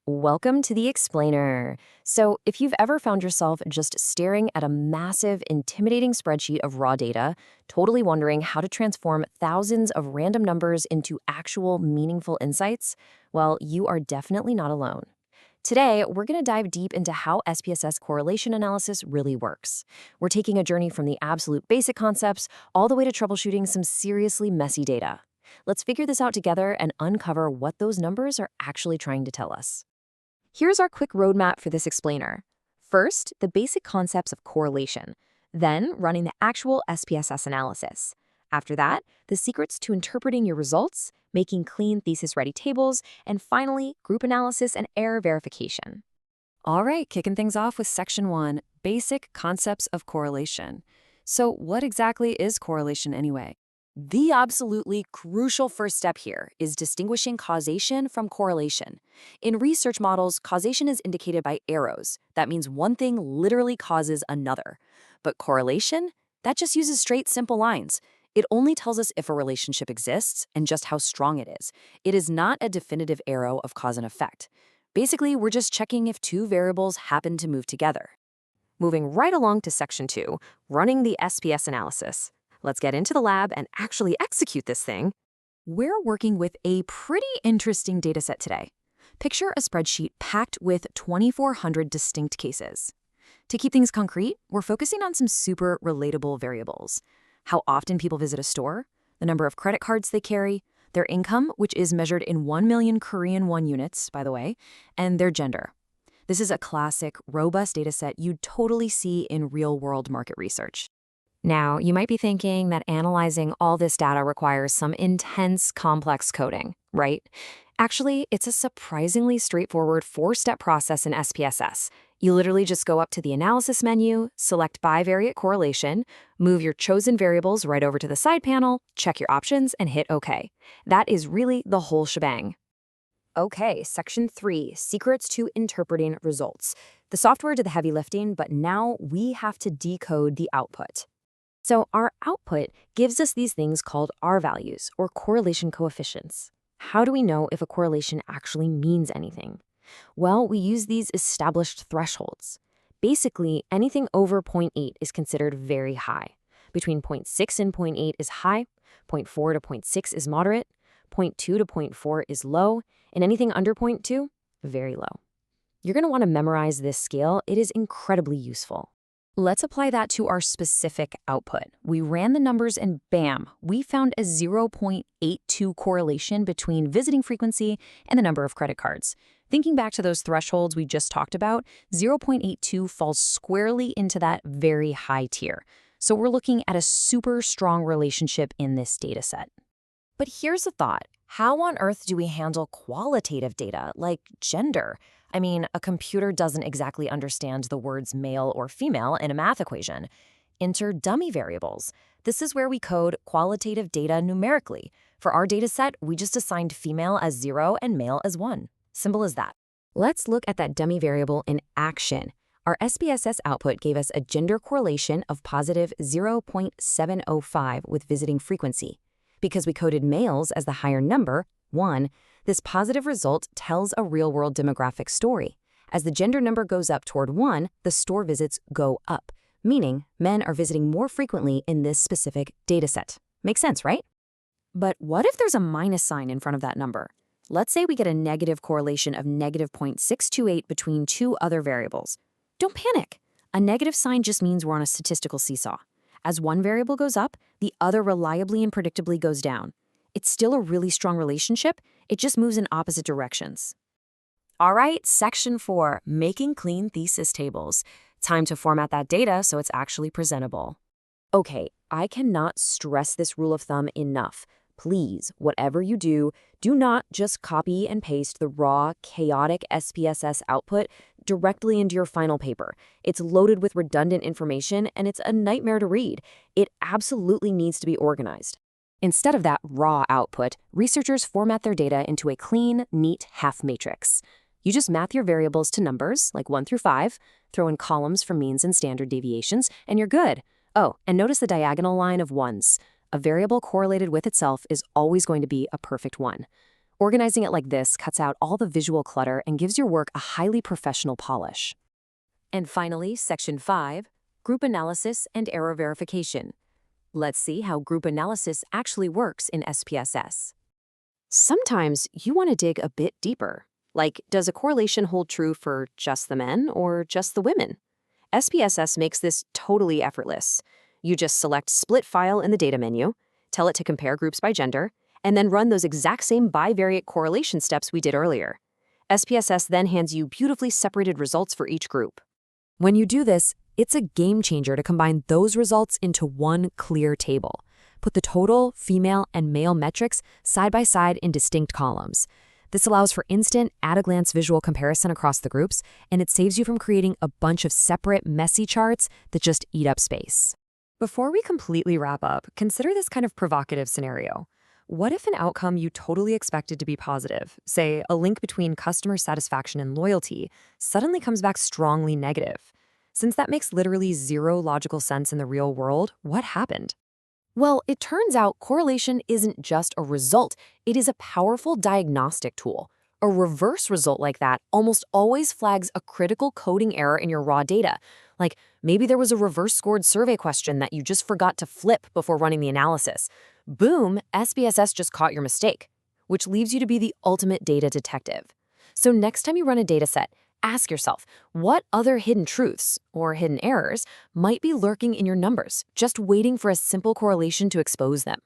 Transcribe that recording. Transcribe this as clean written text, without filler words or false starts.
Welcome to the Explainer. So, if you've ever found yourself just staring at a massive, intimidating spreadsheet of raw data, totally wondering how to transform thousands of random numbers into actual, meaningful insights, well, you are definitely not alone. Today, we're going to dive deep into how SPSS correlation analysis really works. We're taking a journey from the absolute basic concepts all the way to troubleshooting some seriously messy data. Let's figure this out together and uncover what those numbers are actually trying to tell us. Here's our quick roadmap for this explainer. First, the basic concepts of correlation. Then, running the actual SPSS analysis. After that, the secrets to interpreting your results, making clean thesis-ready tables, and finally, group analysis and error verification. All right, kicking things off with Section 1, Basic Concepts of Correlation. So what exactly is correlation anyway? The absolutely crucial first step here is distinguishing causation from correlation. In research models, causation is indicated by arrows. That means one thing literally causes another. But correlation? That just uses straight, simple lines. It only tells us if a relationship exists and just how strong it is. It is not a definitive arrow of cause and effect. Basically, we're just checking if two variables happen to move together. Moving right along to Section 2, running the SPS analysis. Let's get into the lab and actually execute this thing. We're working with a pretty interesting dataset today. Picture a spreadsheet packed with 2,400 distinct cases. To keep things concrete, we're focusing on some super relatable variables. How often people visit a store, the number of credit cards they carry, their income, which is measured in 1 million Korean won units, by the way, and their gender. This is a classic, robust dataset you'd totally see in real-world market research. Now, you might be thinking that analyzing all this data requires some intense, complex coding, right? Actually, it's a surprisingly straightforward 4-step process in SPSS. You literally just go up to the analysis menu, select bivariate correlation, move your chosen variables right over to the side panel, check your options, and hit OK. That is really the whole shebang. Okay, Section 3, Secrets to Interpreting Results. The software did the heavy lifting, but now we have to decode the output. So our output gives us these things called R-values, or correlation coefficients. How do we know if a correlation actually means anything? Well, we use these established thresholds. Basically, anything over 0.8 is considered very high. Between 0.6 and 0.8 is high, 0.4 to 0.6 is moderate, 0.2 to 0.4 is low, and anything under 0.2, very low. You're going to want to memorize this scale. It is incredibly useful. Let's apply that to our specific output. We ran the numbers and bam, we found a 0.82 correlation between visiting frequency and the number of credit cards. Thinking back to those thresholds we just talked about, 0.82 falls squarely into that very high tier. So we're looking at a super strong relationship in this data set. But here's a thought. How on earth do we handle qualitative data, like gender? I mean, a computer doesn't exactly understand the words male or female in a math equation. Enter dummy variables. This is where we code qualitative data numerically. For our data set, we just assigned female as 0 and male as 1. Simple as that. Let's look at that dummy variable in action. Our SPSS output gave us a gender correlation of positive 0.705 with visiting frequency. Because we coded males as the higher number, 1, this positive result tells a real-world demographic story. As the gender number goes up toward 1, the store visits go up, meaning men are visiting more frequently in this specific dataset. Makes sense, right? But what if there's a minus sign in front of that number? Let's say we get a negative correlation of negative 0.628 between two other variables. Don't panic. A negative sign just means we're on a statistical seesaw. As one variable goes up, the other reliably and predictably goes down. It's still a really strong relationship, it just moves in opposite directions. All right, Section 4, Making Clean Thesis Tables. Time to format that data so it's actually presentable. Okay, I cannot stress this rule of thumb enough. Please, whatever you do, do not just copy and paste the raw, chaotic SPSS output directly into your final paper. It's loaded with redundant information and it's a nightmare to read. It absolutely needs to be organized. Instead of that raw output, researchers format their data into a clean, neat half matrix. You just math your variables to numbers, like 1 through 5, throw in columns for means and standard deviations, and you're good. Oh, and notice the diagonal line of ones. A variable correlated with itself is always going to be a perfect 1. Organizing it like this cuts out all the visual clutter and gives your work a highly professional polish. And finally, Section 5, Group Analysis and Error Verification. Let's see how group analysis actually works in SPSS. Sometimes you want to dig a bit deeper. Like, does a correlation hold true for just the men or just the women? SPSS makes this totally effortless. You just select Split File in the data menu, tell it to compare groups by gender, and then run those exact same bivariate correlation steps we did earlier. SPSS then hands you beautifully separated results for each group. When you do this, it's a game changer to combine those results into one clear table. Put the total, female, and male metrics side by side in distinct columns. This allows for instant, at-a-glance visual comparison across the groups, and it saves you from creating a bunch of separate, messy charts that just eat up space. Before we completely wrap up, consider this kind of provocative scenario. What if an outcome you totally expected to be positive, say a link between customer satisfaction and loyalty, suddenly comes back strongly negative? Since that makes literally zero logical sense in the real world, what happened? Well, it turns out correlation isn't just a result, it is a powerful diagnostic tool. A reverse result like that almost always flags a critical coding error in your raw data. Like, maybe there was a reverse-scored survey question that you just forgot to flip before running the analysis. Boom, SPSS just caught your mistake, which leaves you to be the ultimate data detective. So next time you run a dataset, ask yourself, what other hidden truths, or hidden errors, might be lurking in your numbers, just waiting for a simple correlation to expose them?